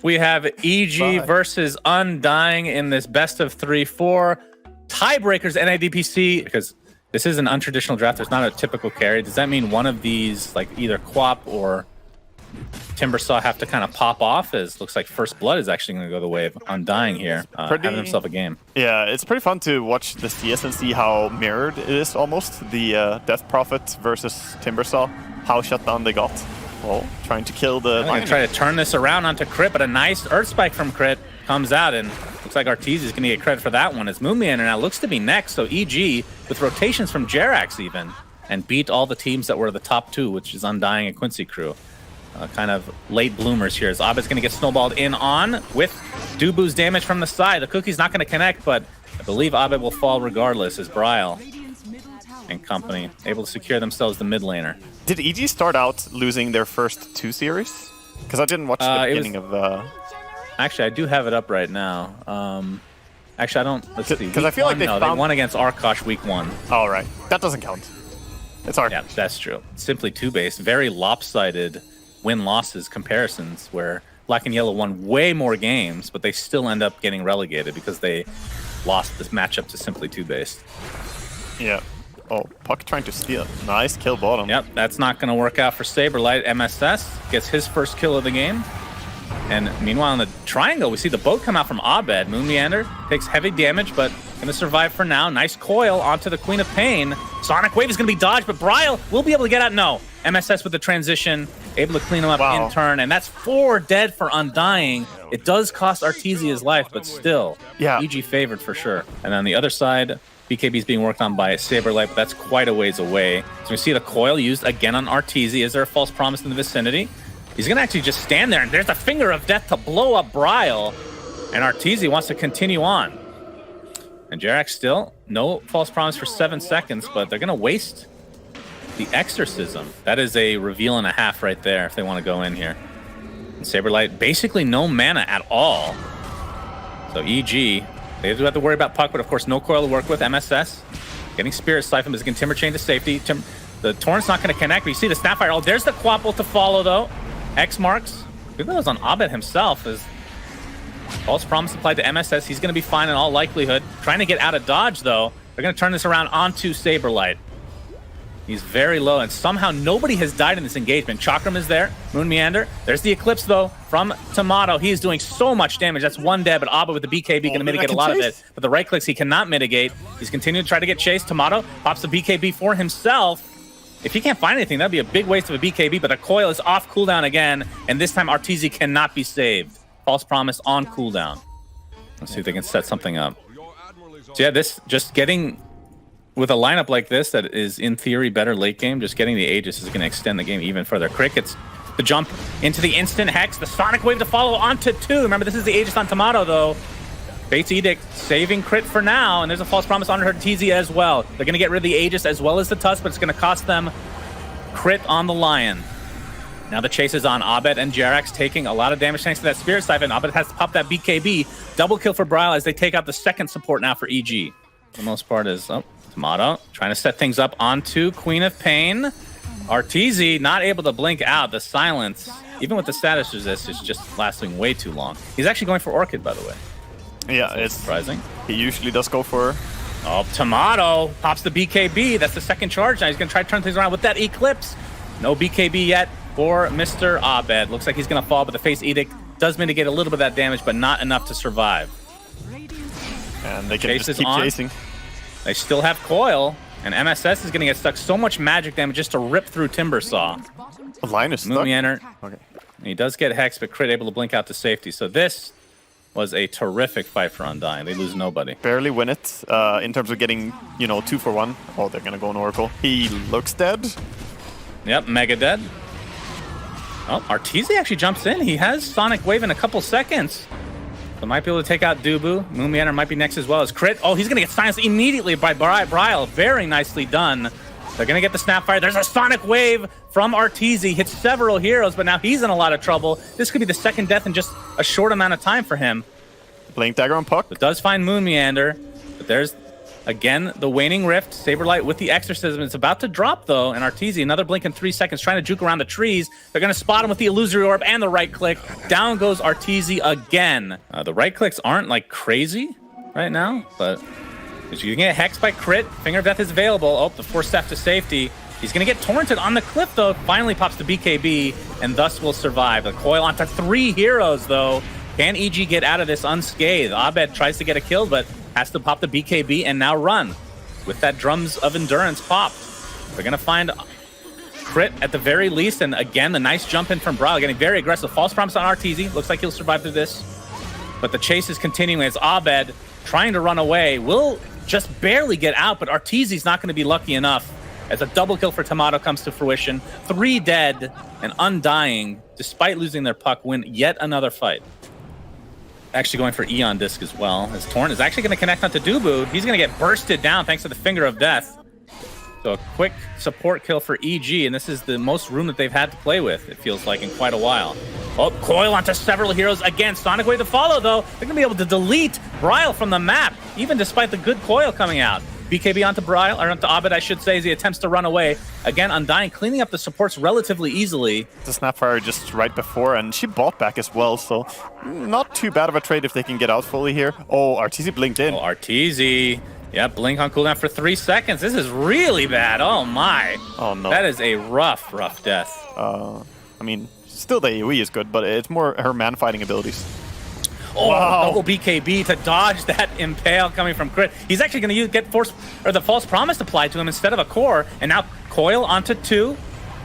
We have EG versus Undying in this best of 3-4 tiebreakers NADPC, because this is an untraditional draft. There's not a typical carry. Does that mean one of these, like either Quap or Timbersaw, have to kind of pop off? As looks like First Blood is actually going to go the way of Undying here, having himself a game. Yeah, it's pretty fun to watch the CS and see how mirrored it is almost. The Death Prophet versus Timbersaw, how shut down they got. Well, trying to kill the... I'm going to try to turn this around onto Crit, but a nice Earth Spike from Crit comes out, and looks like Arteezy is going to get credit for that one, as Moonmeander now looks to be next. So EG, with rotations from Jerax even, and beat all the teams that were the top two, which is Undying and Quincy Crew. Kind of late bloomers here, as Abed's going to get snowballed in on with Dubu's damage from the side. The Cookie's not going to connect, but I believe Abed will fall regardless, as Bryle and company able to secure themselves the mid laner. Did EG start out losing their first 2 series? Because I didn't watch the beginning of... Actually, I do have it up right now. Actually, I don't... Let's see. Because I feel like they won against Arkosh week 1. Oh, right. That doesn't count. It's Arkosh. Yeah, that's true. Simply 2-based. Very lopsided win-losses comparisons, where Black and Yellow won way more games, but they still end up getting relegated because they lost this matchup to simply 2-based. Yeah. Oh, Puck trying to steal. Nice kill bottom. Yep, that's not going to work out for Saberlight. MSS gets his first kill of the game. And meanwhile, in the triangle, we see the boat come out from Abed. Moonmeander takes heavy damage, but going to survive for now. Nice coil onto the Queen of Pain. Sonic Wave is going to be dodged, but Bryle will be able to get out. No. MSS with the transition, able to clean him up in turn. And that's 4 dead for Undying. It does cost Arteezy his life, but still, EG favored for sure. And on the other side, BKB is being worked on by Saberlight, but that's quite a ways away. So we see the coil used again on Arteezy. Is there a false promise in the vicinity? He's going to actually just stand there, and there's a finger of death to blow up Bryle. And Arteezy wants to continue on. And Jerax still, no false promise for 7 seconds, but they're going to waste the Exorcism. That is a reveal and a half right there if they want to go in here. And Saberlight, basically no mana at all. So EG, they do have to worry about Puck, but of course no coil to work with. MSS getting Spirit Siphon, is getting Timber Chain to safety. The Torrent's not going to connect, but you see the Snapfire. Oh, there's the Quapple to follow, though. X marks. I think that was on Abed himself. As false promise applied to MSS. He's going to be fine in all likelihood. Trying to get out of dodge, though. They're going to turn this around onto Saberlight. He's very low, and somehow nobody has died in this engagement. Chakram is there. Moonmeander. There's the Eclipse, though, from Tomato. He is doing so much damage. That's 1 dead, but Abed with the BKB going to mitigate a lot of it. But the right clicks he cannot mitigate. He's continuing to try to get chased. Tomato pops the BKB for himself. If he can't find anything, that'd be a big waste of a BKB, but the coil is off cooldown again, and this time Arteezy cannot be saved. False promise on cooldown. Let's see if they can set something up. So yeah, this just getting... With a lineup like this that is, in theory, better late game, just getting the Aegis is going to extend the game even further. Crickets, the jump into the instant Hex, the Sonic Wave to follow onto 2. Remember, this is the Aegis on Tomato, though. Fate's Edict saving Crit for now, and there's a false promise on Arteezy as well. They're going to get rid of the Aegis as well as the Tusk, but it's going to cost them Crit on the Lion. Now the chase is on Abed and Jerax, taking a lot of damage thanks to that Spirit Siphon. Abed has to pop that BKB. Double kill for Bryle as they take out the second support now for EG. For the most part is... Oh. Tomato trying to set things up onto Queen of Pain. Arteezy not able to blink out. The silence, even with the status resist, is just lasting way too long. He's actually going for Orchid, by the way. Yeah, it's surprising. He usually does go for... Oh, Tomato pops the BKB. That's the second charge. Now he's going to try to turn things around with that Eclipse. No BKB yet for Mr. Abed. Looks like he's going to fall, but the Face Edict does mitigate a little bit of that damage, but not enough to survive. And they can just keep chasing. They still have coil, and MSS is going to get stuck so much magic damage just to rip through Timbersaw. The line is stuck. Moonmeander. Okay. He does get Hex, but Crit able to blink out to safety. So this was a terrific fight for Undying. They lose nobody. Barely win it in terms of getting, 2 for 1. Oh, they're going to go on Oracle. He looks dead. Yep, mega dead. Oh, Arteezy actually jumps in. He has Sonic Wave in a couple seconds. So might be able to take out Dubu. Moonmeander might be next as well as Crit. Oh, he's going to get silenced immediately by Bryle. Very nicely done. They're going to get the Snapfire. There's a Sonic Wave from Arteezy. Hits several heroes, but now he's in a lot of trouble. This could be the second death in just a short amount of time for him. Blink Dagger on Puck. It does find Moonmeander, but there's Again, the waning rift. Saberlight with the exorcism. It's about to drop, though, and Arteezy, another blink in 3 seconds, trying to juke around the trees. They're going to spot him with the illusory orb and the right click. Down goes Arteezy again. The right clicks aren't, like, crazy right now, but you can get hexed by crit. Finger of Death is available. Oh, the force step to safety. He's going to get torrented on the cliff, though. Finally pops the BKB, and thus will survive. The coil onto 3 heroes, though. Can EG get out of this unscathed? Abed tries to get a kill, but has to pop the BKB and now run. With that Drums of Endurance popped. They're going to find crit at the very least, and again, the nice jump in from Brawl, getting very aggressive. False promise on Arteezy. Looks like he'll survive through this. But the chase is continuing as Abed, trying to run away, will just barely get out, but Arteezy's not going to be lucky enough as a double kill for Tomato comes to fruition. 3 dead, and Undying, despite losing their puck, win yet another fight. Actually going for Eon Disc as well, as Torrent is actually going to connect onto Dubu. He's going to get bursted down thanks to the Finger of Death. So a quick support kill for EG, and this is the most room that they've had to play with, it feels like, in quite a while. Oh, coil onto several heroes again. Sonic Wave to follow, though. They're going to be able to delete Bryle from the map, even despite the good coil coming out. BKB onto Bryle, or onto Abed, I should say, as he attempts to run away. Again, Undying cleaning up the supports relatively easily. The Snapfire just right before, and she bought back as well, so not too bad of a trade if they can get out fully here. Oh, Arteezy blinked in. Oh, Arteezy. Yeah, blink on cooldown for 3 seconds. This is really bad. Oh, my. Oh, no. That is a rough death. I mean, still the AoE is good, but it's more her man-fighting abilities. Oh, wow. Double BKB to dodge that impale coming from crit. He's actually going to get the false promise applied to him instead of a core, and now coil onto 2.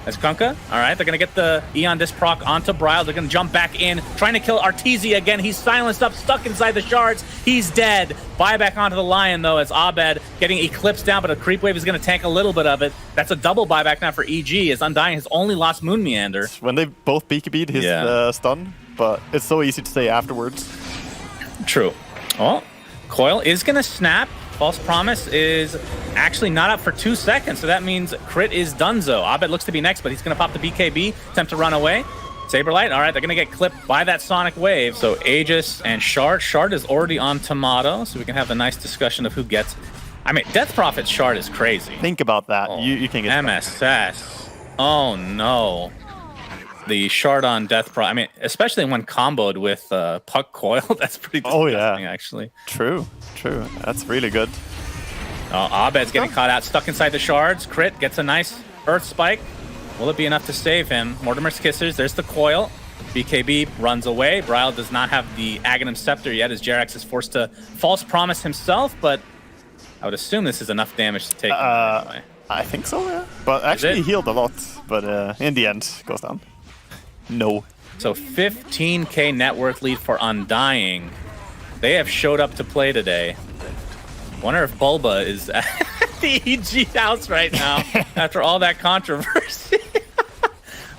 That's Kunkka. All right, they're going to get the Eon Disc proc onto Bryle. They're going to jump back in, trying to kill Arteezy again. He's silenced up, stuck inside the shards. He's dead. Buyback onto the Lion, though, as Abed getting eclipsed down, but a creep wave is going to tank a little bit of it. That's a double buyback now for EG, as Undying has only lost Moon Meander. When they both BKB'd his stun, but it's so easy to say afterwards. True. Oh, coil is going to snap. False promise is actually not up for 2 seconds, so that means crit is donezo. Abed looks to be next, but he's going to pop the BKB, attempt to run away. Saberlight, all right, they're going to get clipped by that Sonic Wave. So Aegis and Shard. Shard is already on Tomato, so we can have a nice discussion of who gets... I mean, Death Prophet Shard is crazy. Think about that. Oh, you can get MSS. Oh, no. The Shard on Death Prophet. I mean, especially when comboed with Puck Coil, that's pretty disgusting, actually. True. That's really good. Abed's getting caught out, stuck inside the shards. Crit gets a nice Earth Spike. Will it be enough to save him? Mortimer's Kissers, there's the coil. BKB runs away. Bryle does not have the Aghanim Scepter yet, as Jerax is forced to false promise himself, but I would assume this is enough damage to take him anyway. I think so, yeah. But actually he healed a lot, but in the end, goes down. No. So 15k net worth lead for Undying. They have showed up to play today. Wonder if Bulba is at the EG house right now after all that controversy.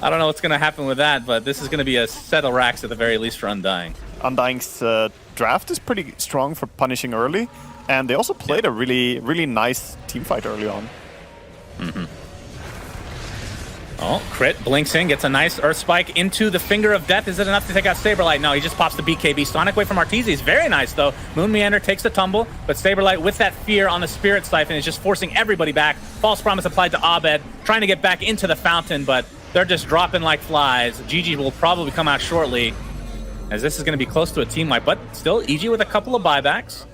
I don't know what's going to happen with that, but this is going to be a set of racks at the very least for Undying. Undying's draft is pretty strong for punishing early, and they also played a really nice team fight early on. Oh, crit blinks in, gets a nice Earth Spike into the Finger of Death. Is it enough to take out Saberlight? No, he just pops the BKB. Sonic Wave from Arteezy is very nice, though. Moon Meander takes the tumble, but Saberlight with that fear on the Spirit Siphon is just forcing everybody back. False promise applied to Abed, trying to get back into the fountain, but they're just dropping like flies. GG will probably come out shortly, as this is going to be close to a team wipe, but still EG with a couple of buybacks.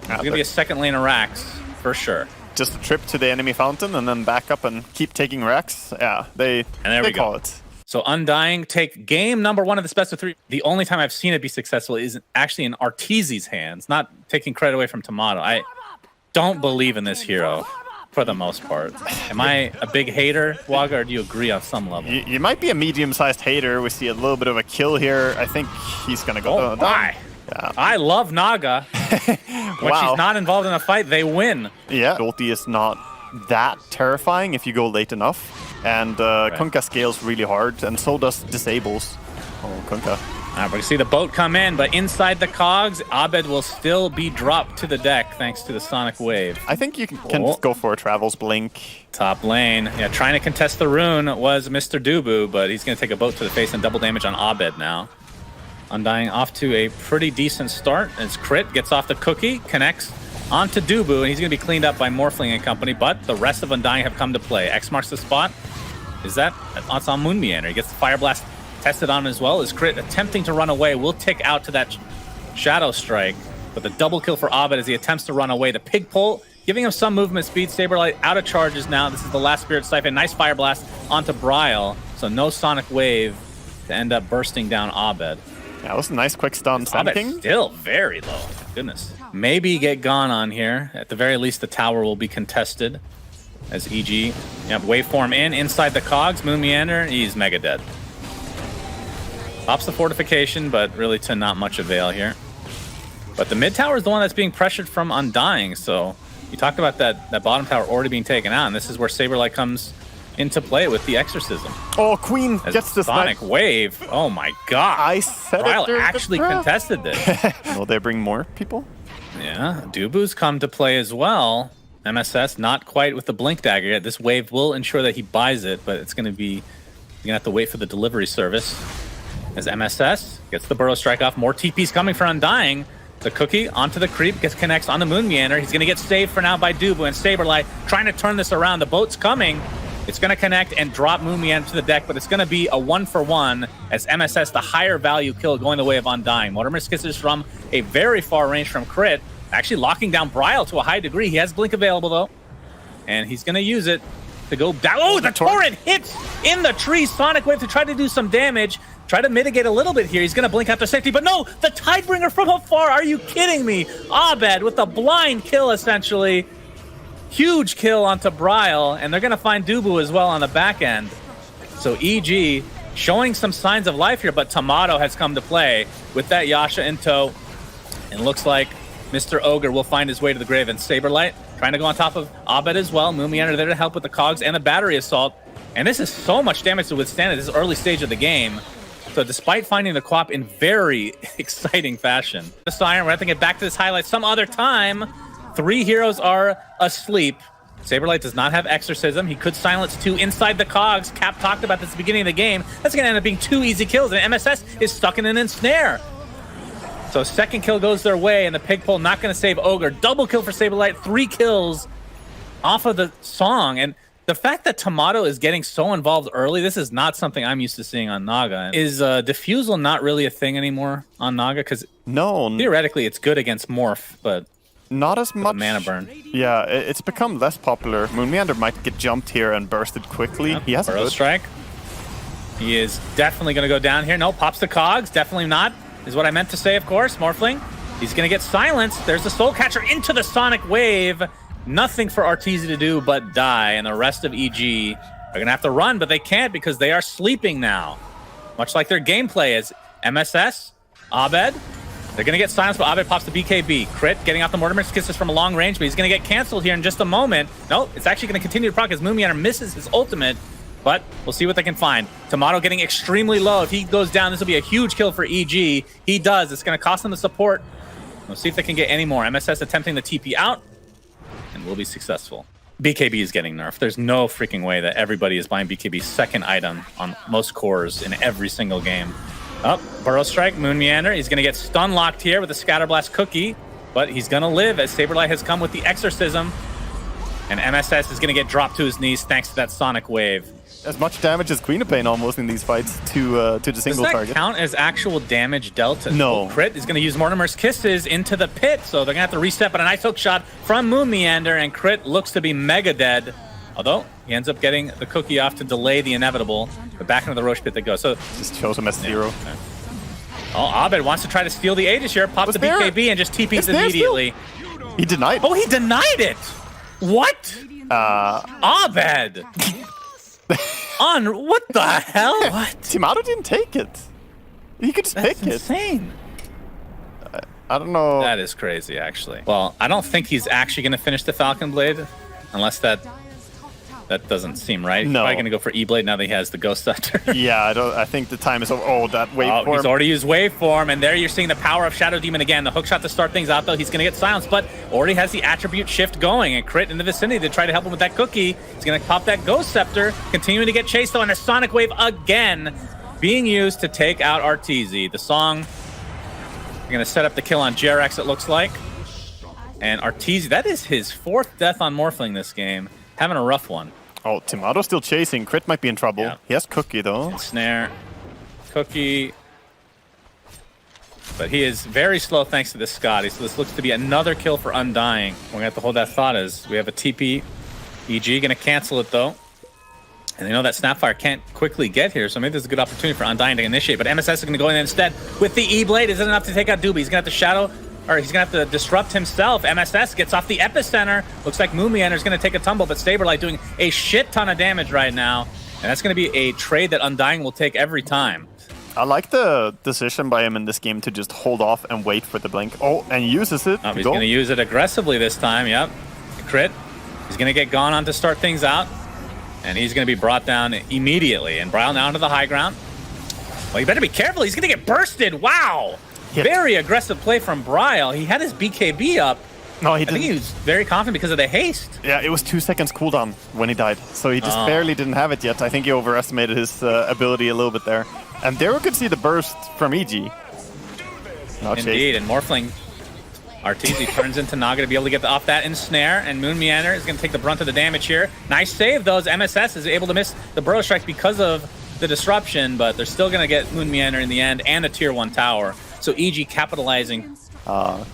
It's going to be a second lane of racks, for sure. Just a trip to the enemy fountain and then back up and keep taking racks. Yeah, they call it. So Undying take game number 1 of this best of 3. The only time I've seen it be successful is actually in Arteezy's hands, not taking credit away from Tomato. I don't believe in this hero for the most part. Am I a big hater, Waga, or do you agree on some level? You might be a medium-sized hater. We see a little bit of a kill here. I think he's going to go down. Yeah. I love Naga. When she's not involved in a fight, they win. Yeah, ulti is not that terrifying if you go late enough. And Kunkka scales really hard, and so does Disables. Oh, Kunkka. We're going to see the boat come in, but inside the cogs, Abed will still be dropped to the deck thanks to the Sonic Wave. I think you can just go for a Travels Blink. Top lane. Yeah, trying to contest the rune was Mr. Dubu, but he's going to take a boat to the face and double damage on Abed now. Undying off to a pretty decent start as crit gets off the cookie, connects onto Dubu, and he's going to be cleaned up by Morphling and company, but the rest of Undying have come to play. X marks the spot. Is that? It's on Moon Meander. He gets the Fire Blast tested on him as well. As Crit attempting to run away will tick out to that Shadow Strike, but the double kill for Abed as he attempts to run away. The Pig Pole giving him some movement speed. Saberlight out of charges now. This is the last Spirit Siphon. Nice Fire Blast onto Bryle, so no Sonic Wave to end up bursting down Abed. Yeah, that was a nice quick stun. Abed's still very low. Goodness. Maybe get gone on here. At the very least, the tower will be contested. As EG, yep, waveform inside the cogs. Moon Meander, he's mega dead. Pops the fortification, but really to not much avail here. But the mid tower is the one that's being pressured from Undying, so you talked about that bottom tower already being taken out, and this is where Saberlight comes into play with the Exorcism. Oh, Queen gets the Sonic Wave. Oh my god. I said Bryle actually contested this. Will they bring more people? Yeah, Dubu's come to play as well. MSS not quite with the Blink Dagger yet. This wave will ensure that he buys it, but it's going to be, you're going to have to wait for the delivery service. As MSS gets the Burrow Strike off, more TPs coming for Undying. The Cookie onto the creep, connects on the Moon Meander. He's going to get saved for now by Dubu, and Saberlight trying to turn this around. The boat's coming. It's going to connect and drop Moon Meander to the deck, but it's going to be a 1-for-1 as MSS, the higher value kill, going the way of Undying. Mortimer's Kisses from a very far range from Crit, actually locking down Bryle to a high degree. He has Blink available, though, and he's going to use it to go down. Oh, the Torrent hits in the tree. Sonic Wave to try to do some damage. Try to mitigate a little bit here. He's going to blink out to safety, but no, the Tidebringer from afar. Are you kidding me? Abed with the blind kill, essentially. Huge kill onto Bryle, and they're going to find Dubu as well on the back end. So EG showing some signs of life here, but Tomato has come to play with that Yasha in tow. And looks like Mr. Ogre will find his way to the grave, and Saberlight trying to go on top of Abed as well. Moon Meander there to help with the cogs and the battery assault. And this is so much damage to withstand at this early stage of the game. So despite finding the co-op in very exciting fashion. The Siren, we're going to get back to this highlight some other time. 3 heroes are asleep. Saberlight does not have Exorcism. He could silence 2 inside the cogs. Cap talked about this at the beginning of the game. That's going to end up being 2 easy kills, and MSS is stuck in an ensnare. So second kill goes their way, and the Pig Pole not going to save Ogre. Double kill for Saberlight, 3 kills off of the song. And the fact that Tomato is getting so involved early, this is not something I'm used to seeing on Naga. Is Diffusal not really a thing anymore on Naga? Because theoretically it's good against Morph, but not as much mana burn. Yeah, it's become less popular. Moon Meander might get jumped here and bursted quickly. He has a Burrow Strike. He is definitely going to go down here. No, pops the cogs. Definitely not, is what I meant to say, of course. Morphling. He's going to get silenced. There's the Soul Catcher into the Sonic Wave. Nothing for Arteezy to do but die, and the rest of EG are going to have to run, but they can't because they are sleeping now. Much like their gameplay is MSS, Abed. They're going to get silenced, but Abed pops the BKB. Crit getting out the Mortimer's Kisses from a long range, but he's going to get canceled here in just a moment. No, it's actually going to continue to proc as Moon Meander misses his ultimate, but we'll see what they can find. Tomato getting extremely low. If he goes down, this will be a huge kill for EG. He does. It's going to cost them the support. We'll see if they can get any more. MSS attempting the TP out, and will be successful. BKB is getting nerfed. There's no freaking way that everybody is buying BKB's second item on most cores in every single game. Burrow Strike, Moon Meander. He's going to get stun locked here with the Scatterblast Cookie, but he's going to live as Saberlight has come with the Exorcism, and MSS is going to get dropped to his knees thanks to that Sonic Wave. As much damage as Queen of Pain almost in these fights to the single target. Does that count as actual damage dealt? No. Crit is going to use Mortimer's Kisses into the pit, so they're going to have to reset, but a nice hook shot from Moon Meander, and Crit looks to be mega dead. Although, he ends up getting the Cookie off to delay the inevitable, but back into the Roche pit they go. So just chose him as 0. Okay. Oh, Abed wants to try to steal the Aegis here, pops the BKB and just TPs immediately. He denied. Oh, he denied it! What? Abed! What the hell? What? Tomato didn't take it. He could just pick it. That's insane. I don't know. That is crazy, actually. Well, I don't think he's actually going to finish the Falcon Blade, unless that doesn't seem right. No. He's probably going to go for E-Blade now that he has the Ghost Scepter. Yeah, I think the time is over. Oh, that waveform. Oh, he's already used waveform, and there you're seeing the power of Shadow Demon again. The hookshot to start things out, though. He's going to get silenced, but already has the attribute shift going, and Crit in the vicinity to try to help him with that Cookie. He's going to pop that Ghost Scepter, continuing to get chased, though, and a Sonic Wave again being used to take out Arteezy. The song, you're going to set up the kill on Jerax, it looks like. And Arteezy, that is his 4th death on Morphling this game. Having a rough one. Oh, Tomato still chasing. Crit might be in trouble. Yeah. He has Cookie, though. Snare. Cookie. But he is very slow thanks to this Scotty. So this looks to be another kill for Undying. We're going to have to hold that thought as we have a TP. EG going to cancel it, though. And they know that Snapfire can't quickly get here, so maybe there's a good opportunity for Undying to initiate. But MSS is going to go in instead with the E-Blade. Isn't enough to take out Doobie. He's going to have to shadow, or he's going to have to disrupt himself. MSS gets off the epicenter. Looks like Moonmeander is going to take a tumble, but Saberlight doing a shit ton of damage right now. And that's going to be a trade that Undying will take every time. I like the decision by him in this game to just hold off and wait for the blink. Oh, and he uses it. Oh, he's going to use it aggressively this time. Yep. Crit. He's going to get gone on to start things out. And he's going to be brought down immediately. And Bryle now to the high ground. Well, you better be careful. He's going to get bursted. Wow. Yep. Very aggressive play from Bryle. He had his BKB up. No, he I didn't. think he was very confident because of the haste. Yeah, it was 2 seconds cooldown when he died. So he just barely didn't have it yet. I think he overestimated his ability a little bit there. And there we could see the burst from EG. Now Indeed, and Morphling Arteezy turns into Naga to be able to get off that ensnare, and Moon Meander is going to take the brunt of the damage here. Nice save, though, as MSS is able to miss the Burrow Strike because of the disruption, but they're still going to get Moon Meander in the end and a tier 1 tower. So EG capitalizing.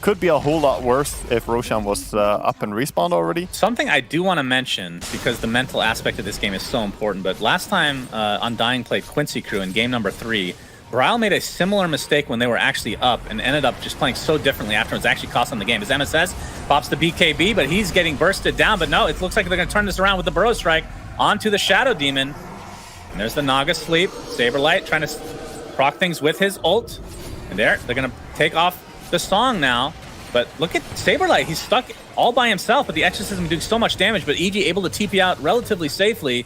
Could be a whole lot worse if Roshan was up and respawned already. Something I do want to mention, because the mental aspect of this game is so important, but last time Undying played Quincy Crew in game number 3, Bryle made a similar mistake when they were actually up and ended up just playing so differently afterwards. Actually cost them the game. As MSS pops the BKB, but he's getting bursted down. But no, it looks like they're going to turn this around with the Burrow Strike onto the Shadow Demon. And there's the Naga Sleep. Saberlight trying to proc things with his ult. And they're going to take off the Song now. But look at Saberlight. He's stuck all by himself, but the Exorcism doing so much damage. But EG able to TP out relatively safely.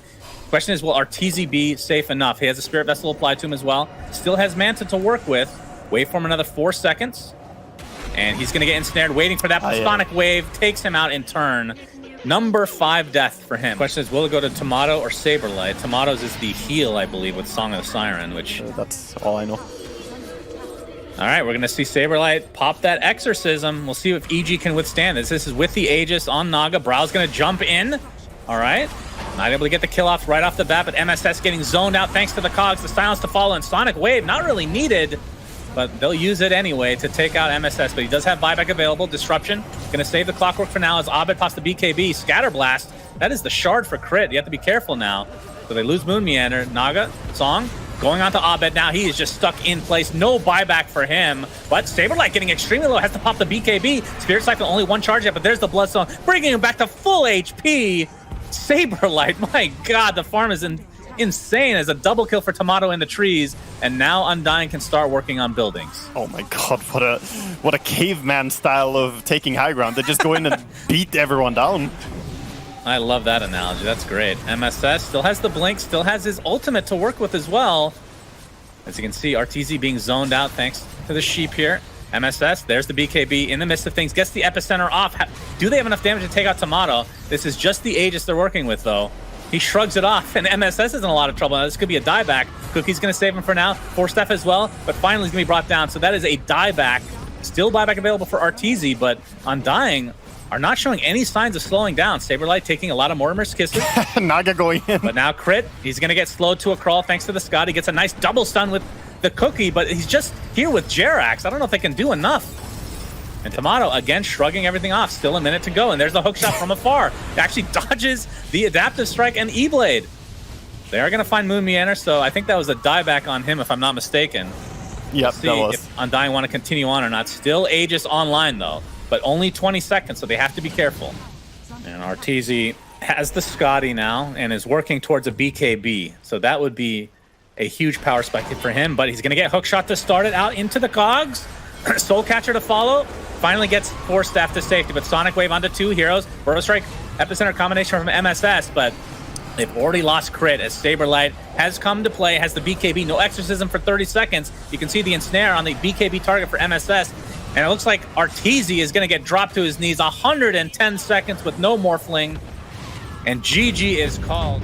Question is, will Arteezy be safe enough? He has a Spirit Vessel applied to him as well. Still has Manta to work with. Waveform another 4 seconds. And he's going to get ensnared, waiting for that Sonic Wave. Takes him out in turn. Number 5 death for him. Question is, will it go to Tomato or Saberlight? Tomato's is the heal, I believe, with Song of the Siren, which... That's all I know. All right, we're going to see Saberlight pop that Exorcism. We'll see if EG can withstand this. This is with the Aegis on Naga. Brow's going to jump in. All right. Not able to get the kill off right off the bat, but MSS getting zoned out thanks to the cogs. The silence to follow, and Sonic Wave not really needed, but they'll use it anyway to take out MSS. But he does have buyback available. Disruption going to save the clockwork for now as Abed pops the BKB. Scatterblast. That is the shard for crit. You have to be careful now. So they lose Moon Meander. Naga, Song, going on to Abed now. He is just stuck in place. No buyback for him. But Saberlight getting extremely low. Has to pop the BKB. Spirit Cycle only 1 charge yet, but there's the Bloodstone. Bringing him back to full HP. Saberlight, my god, the farm is insane as a double kill for Tomato in the trees, and now Undying can start working on buildings. Oh my god, what a caveman style of taking high ground. They just go in and beat everyone down. I love that analogy. That's great. MSS still has the blink, still has his ultimate to work with as well. As you can see, Arteezy being zoned out thanks to the sheep here. MSS, there's the BKB in the midst of things, gets the epicenter off. Do they have enough damage to take out Tomato? This is just the Aegis they're working with, though. He shrugs it off, and MSS is in a lot of trouble. Now, this could be a dieback. Cookie's going to save him for now. Force Staff as well, but finally he's going to be brought down. So that is a dieback. Still buyback available for Arteezy, but Undying are not showing any signs of slowing down. Saberlight taking a lot of Mortimer's kisses. Naga going in. But now Crit, he's going to get slowed to a crawl thanks to the Scott. He gets a nice double stun with the Cookie, but he's just here with Jerax. I don't know if they can do enough. And Tomato, again, shrugging everything off. Still a minute to go, and there's the hook shot from afar. He actually dodges the Adaptive Strike and E-Blade. They are going to find Moon Meander, so I think that was a dieback on him, if I'm not mistaken. Yep, that was. If Undying want to continue on or not. Still Aegis online, though, but only 20 seconds, so they have to be careful. And Arteezy has the Scotty now and is working towards a BKB, so that would be a huge power spike for him, but he's going to get hookshot to start it out into the cogs. Soul Catcher to follow. Finally gets Force Staff to safety, but Sonic Wave onto 2 heroes. Burrow Strike, Epicenter combination from MSS, but they've already lost crit as Saberlight has come to play, has the BKB, no Exorcism for 30 seconds. You can see the ensnare on the BKB target for MSS, and it looks like Arteezy is going to get dropped to his knees. 110 seconds with no Morphling, and GG is called.